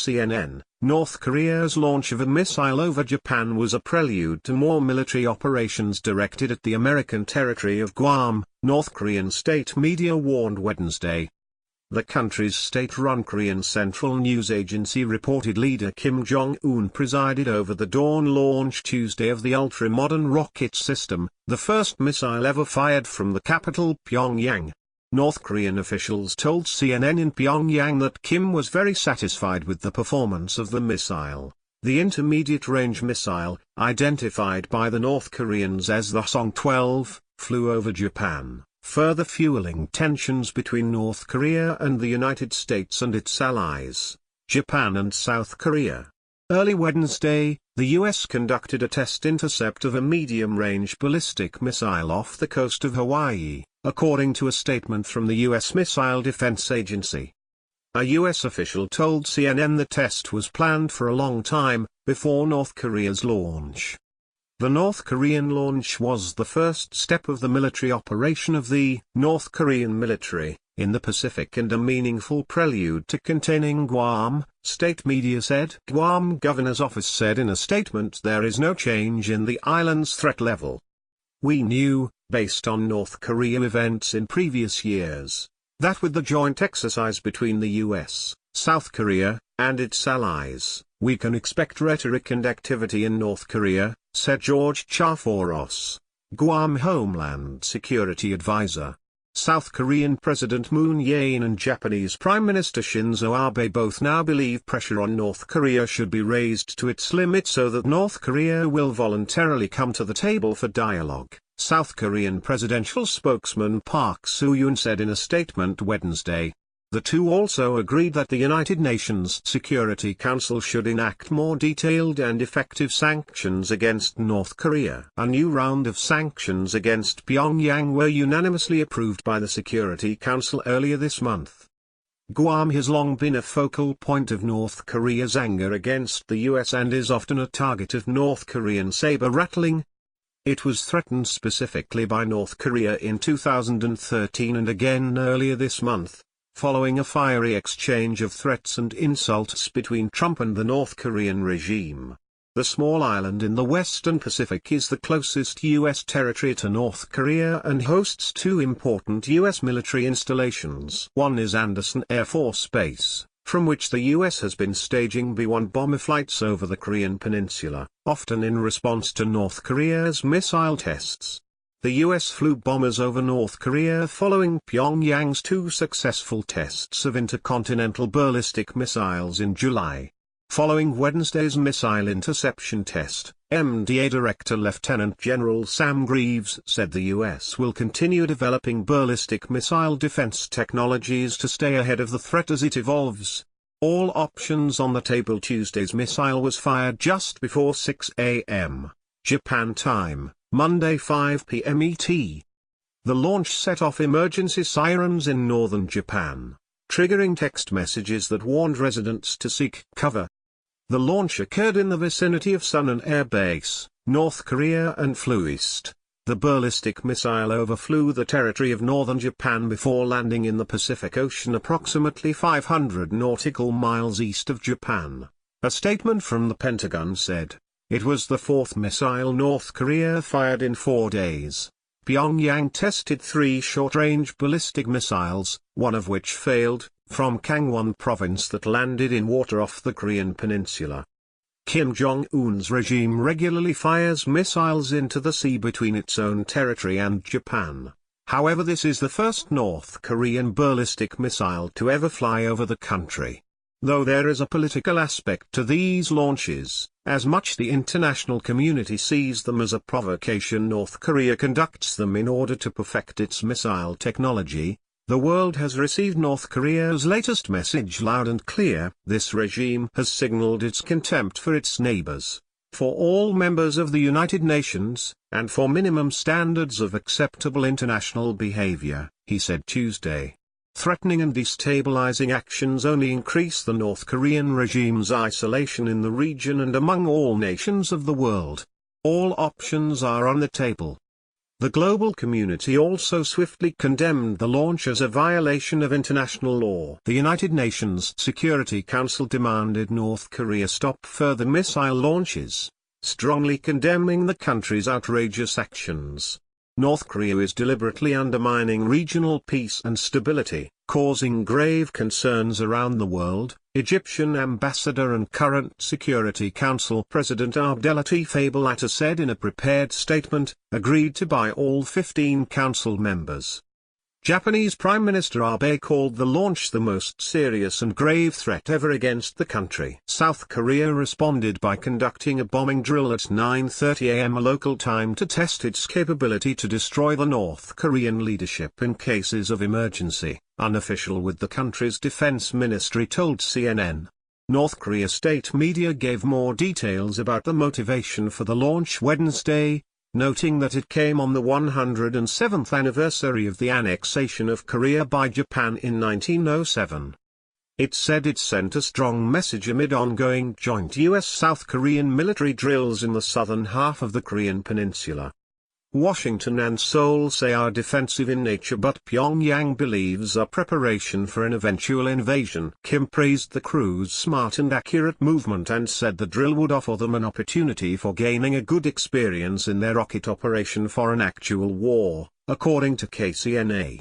CNN, North Korea's launch of a missile over Japan was a prelude to more military operations directed at the American territory of Guam, North Korean state media warned Wednesday. The country's state-run Korean Central News Agency reported leader Kim Jong-un presided over the dawn launch Tuesday of the ultra-modern rocket system, the first missile ever fired from the capital Pyongyang. North Korean officials told CNN in Pyongyang that Kim was very satisfied with the performance of the missile. The intermediate-range missile, identified by the North Koreans as the Song-12, flew over Japan, further fueling tensions between North Korea and the United States and its allies, Japan and South Korea. Early Wednesday, the U.S. conducted a test intercept of a medium-range ballistic missile off the coast of Hawaii, according to a statement from the U.S. Missile Defense Agency. A U.S. official told CNN the test was planned for a long time, before North Korea's launch. The North Korean launch was the first step of the military operation of the North Korean military in the Pacific and a meaningful prelude to containing Guam, state media said. Guam governor's office said in a statement there is no change in the island's threat level. We knew, based on North Korea events in previous years, that with the joint exercise between the U.S., South Korea, and its allies, we can expect rhetoric and activity in North Korea, said George Chaforos, Guam Homeland Security Advisor. South Korean President Moon Jae-in and Japanese Prime Minister Shinzo Abe both now believe pressure on North Korea should be raised to its limit so that North Korea will voluntarily come to the table for dialogue, South Korean presidential spokesman Park Soo-yoon said in a statement Wednesday. The two also agreed that the United Nations Security Council should enact more detailed and effective sanctions against North Korea. A new round of sanctions against Pyongyang were unanimously approved by the Security Council earlier this month. Guam has long been a focal point of North Korea's anger against the U.S. and is often a target of North Korean saber-rattling. It was threatened specifically by North Korea in 2013 and again earlier this month, following a fiery exchange of threats and insults between Trump and the North Korean regime. The small island in the western Pacific is the closest U.S. territory to North Korea and hosts two important U.S. military installations. One is Andersen Air Force Base, from which the U.S. has been staging B-1 bomber flights over the Korean peninsula, often in response to North Korea's missile tests. The U.S. flew bombers over North Korea following Pyongyang's two successful tests of intercontinental ballistic missiles in July. Following Wednesday's missile interception test, MDA Director Lieutenant General Sam Greaves said the U.S. will continue developing ballistic missile defense technologies to stay ahead of the threat as it evolves. All options on the table. Tuesday's missile was fired just before 6 a.m. Japan time, Monday 5 p.m. ET. The launch set off emergency sirens in northern Japan, triggering text messages that warned residents to seek cover. The launch occurred in the vicinity of Sunan Air Base, North Korea and flew east. The ballistic missile overflew the territory of northern Japan before landing in the Pacific Ocean approximately 500 nautical miles east of Japan. A statement from the Pentagon said, it was the fourth missile North Korea fired in 4 days. Pyongyang tested 3 short-range ballistic missiles, one of which failed, from Gangwon province that landed in water off the Korean peninsula. Kim Jong-un's regime regularly fires missiles into the sea between its own territory and Japan. However, this is the first North Korean ballistic missile to ever fly over the country. Though there is a political aspect to these launches, as much the international community sees them as a provocation. North Korea conducts them in order to perfect its missile technology. The world has received North Korea's latest message loud and clear. This regime has signaled its contempt for its neighbors, for all members of the United Nations, and for minimum standards of acceptable international behavior, he said Tuesday. Threatening and destabilizing actions only increase the North Korean regime's isolation in the region and among all nations of the world. All options are on the table. The global community also swiftly condemned the launch as a violation of international law. The United Nations Security Council demanded North Korea stop further missile launches, strongly condemning the country's outrageous actions. North Korea is deliberately undermining regional peace and stability, causing grave concerns around the world, Egyptian ambassador and current Security Council President Abdelatif Abdelatter said in a prepared statement, agreed to by all 15 council members. Japanese Prime Minister Abe called the launch the most serious and grave threat ever against the country. South Korea responded by conducting a bombing drill at 9:30 a.m. local time to test its capability to destroy the North Korean leadership in cases of emergency, unofficial with the country's defense ministry told CNN. North Korea state media gave more details about the motivation for the launch Wednesday, noting that it came on the 107th anniversary of the annexation of Korea by Japan in 1907. It said it sent a strong message amid ongoing joint U.S.-South Korean military drills in the southern half of the Korean peninsula. Washington and Seoul say are defensive in nature, but Pyongyang believes are preparation for an eventual invasion. Kim praised the crew's smart and accurate movement and said the drill would offer them an opportunity for gaining a good experience in their rocket operation for an actual war, according to KCNA.